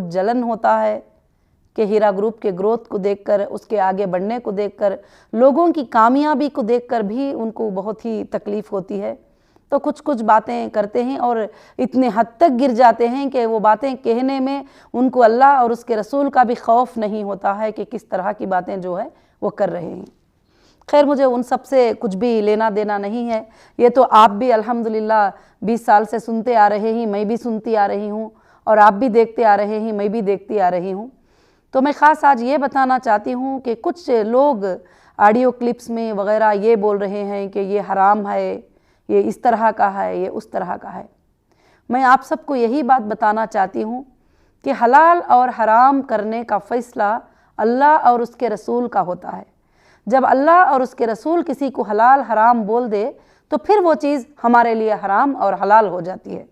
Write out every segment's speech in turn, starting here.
जलन होता है कि हीरा ग्रुप के ग्रोथ को देखकर, उसके आगे बढ़ने को देखकर, लोगों की कामयाबी को देखकर भी उनको बहुत ही तकलीफ़ होती है। तो कुछ कुछ बातें करते हैं और इतने हद तक गिर जाते हैं कि वो बातें कहने में उनको अल्लाह और उसके रसूल का भी खौफ नहीं होता है कि किस तरह की बातें जो है वो कर रहे हैं। खैर, मुझे उन सब से कुछ भी लेना देना नहीं है। ये तो आप भी अल्हम्दुलिल्लाह 20 साल से सुनते आ रहे हैं, मैं भी सुनती आ रही हूँ, और आप भी देखते आ रहे हैं, मैं भी देखती आ रही हूँ। तो मैं ख़ास आज ये बताना चाहती हूँ कि कुछ लोग ऑडियो क्लिप्स में वग़ैरह ये बोल रहे हैं कि ये हराम है, ये इस तरह का है, ये उस तरह का है। मैं आप सबको यही बात बताना चाहती हूँ कि हलाल और हराम करने का फ़ैसला अल्लाह और उसके रसूल का होता है। जब अल्लाह और उसके रसूल किसी को हलाल हराम बोल दे तो फिर वो चीज़ हमारे लिए हराम और हलाल हो जाती है।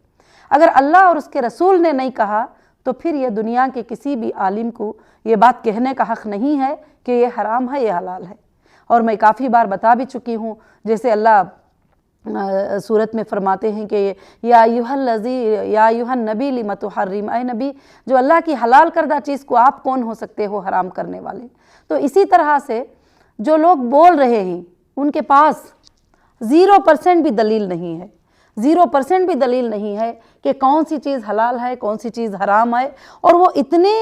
अगर अल्लाह और उसके रसूल ने नहीं कहा तो फिर ये दुनिया के किसी भी आलिम को ये बात कहने का हक़ नहीं है कि ये हराम है, ये हलाल है। और मैं काफ़ी बार बता भी चुकी हूँ, जैसे अल्लाह सूरत में फरमाते हैं कि या अय्युहन नबी लिमा तुहर्रिम, ऐ नबी, जो अल्लाह की हलाल करदा चीज़ को आप कौन हो सकते हो हराम करने वाले। तो इसी तरह से जो लोग बोल रहे हैं उनके पास 0% भी दलील नहीं है, 0% भी दलील नहीं है कि कौन सी चीज़ हलाल है, कौन सी चीज़ हराम है। और वो इतने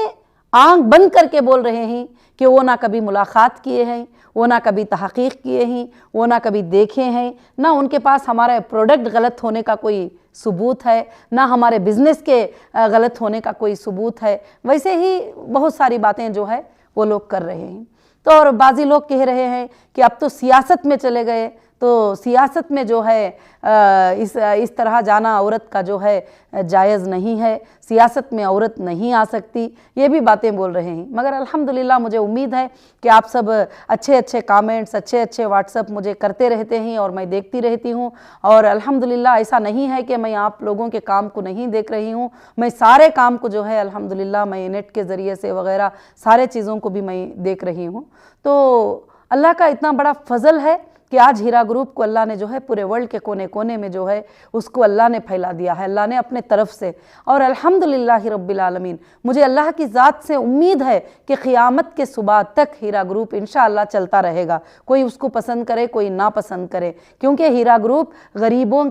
आंख बंद करके बोल रहे हैं कि वो ना कभी मुलाकात किए हैं, वो ना कभी तहक़ीक़ किए हैं, वो ना कभी देखे हैं, ना उनके पास हमारे प्रोडक्ट गलत होने का कोई सबूत है, ना हमारे बिज़नेस के गलत होने का कोई सबूत है। वैसे ही बहुत सारी बातें जो है वो लोग कर रहे हैं। तो और बाज़ी लोग कह रहे हैं कि अब तो सियासत में चले गए, तो सियासत में जो है इस तरह जाना औरत का जो है जायज़ नहीं है, सियासत में औरत नहीं आ सकती, ये भी बातें बोल रहे हैं। मगर अल्हम्दुलिल्लाह मुझे उम्मीद है कि आप सब अच्छे अच्छे कमेंट्स, अच्छे अच्छे व्हाट्सअप मुझे करते रहते हैं और मैं देखती रहती हूँ। और अल्हम्दुलिल्लाह ऐसा नहीं है कि मैं आप लोगों के काम को नहीं देख रही हूँ, मैं सारे काम को जो है अल्हम्दुलिल्लाह मैं नेट के ज़रिए से वग़ैरह सारे चीज़ों को भी मैं देख रही हूँ। तो अल्लाह का इतना बड़ा फ़ज़ल है कि आज हीरा ग्रुप को अल्लाह ने जो है पूरे वर्ल्ड के कोने कोने में जो है उसको अल्लाह ने फैला दिया है, अल्लाह ने अपने तरफ से। और अल्हम्दुलिल्लाह रब्बिल आलमीन, मुझे अल्लाह की ज़ात से उम्मीद है कि क़ियामत के सुबह तक हीरा ग्रुप इंशाअल्लाह चलता रहेगा, कोई उसको पसंद करे कोई ना पसंद करे, क्योंकि हीरा ग्रुप गरीबों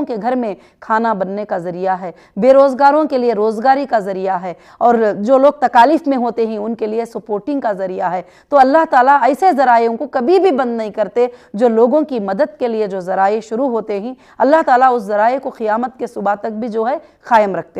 के घर में खाना बनने का ज़रिया है, बेरोज़गारों के लिए रोज़गारी का ज़रिया है, और जो लोग तकालीफ़ में होते हैं उनके लिए सपोर्टिंग का ज़रिया है। तो अल्लाह ताला ऐसे ज़राइयों को कभी भी बंद नहीं करते। जो लोगों की मदद के लिए जो ज़राए शुरू होते हैं, अल्लाह ताला उस ज़राए को क़ियामत के सुबह तक भी जो है क़ायम रखते हैं।